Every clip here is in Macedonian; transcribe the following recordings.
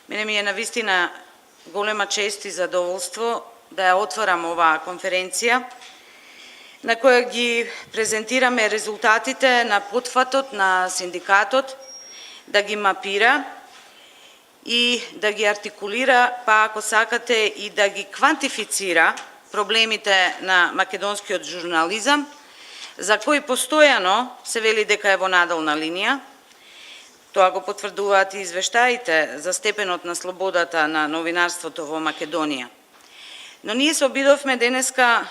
Мене ми е навистина голема чест и задоволство да ја отворам оваа конференција, на која ги презентираме резултатите на потфатот на синдикатот, да ги мапира и да ги артикулира, па ако сакате и да ги квантифицира проблемите на македонскиот журнализам, за кој постојано се вели дека е во надолна линија. Тоа го потврдуваат и извештаите за степенот на слободата на новинарството во Македонија. Но ние се обидовме денеска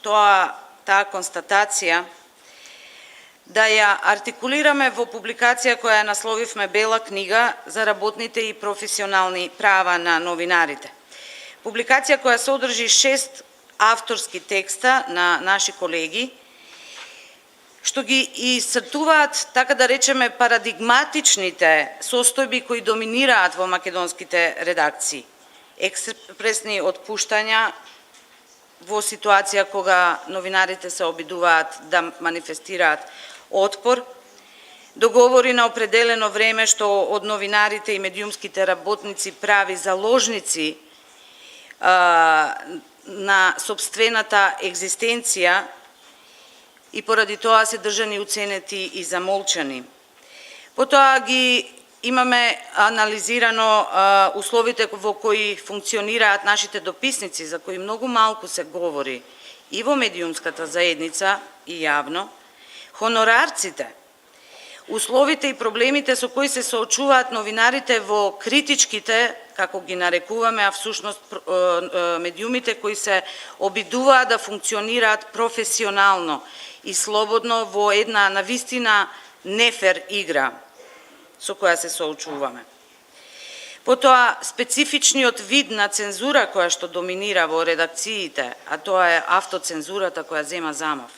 таа констатација да ја артикулираме во публикација која ја насловивме Бела книга за работните и професионални права на новинарите. Публикација која содржи 6 авторски текста на наши колеги, што ги исцртуваат, така да речеме, парадигматичните состојби кои доминираат во македонските редакции. Експресни отпуштања во ситуација кога новинарите се обидуваат да манифестираат отпор, договори на определено време што од новинарите и медиумските работници прави заложници на сопствената екзистенција и поради тоа се држани уценети и замолчани. Потоа ги имаме анализирано условите во кои функционираат нашите дописници, за кои многу малку се говори и во медиумската заедница и јавно, хонорарците, условите и проблемите со кои се соочуваат новинарите во критичките, како ги нарекуваме, а всушност медиумите кои се обидуваат да функционираат професионално и слободно во една навистина нефер игра со која се соочуваме. Потоа, специфичниот вид на цензура која што доминира во редакциите, а тоа е автоцензурата која зема замав.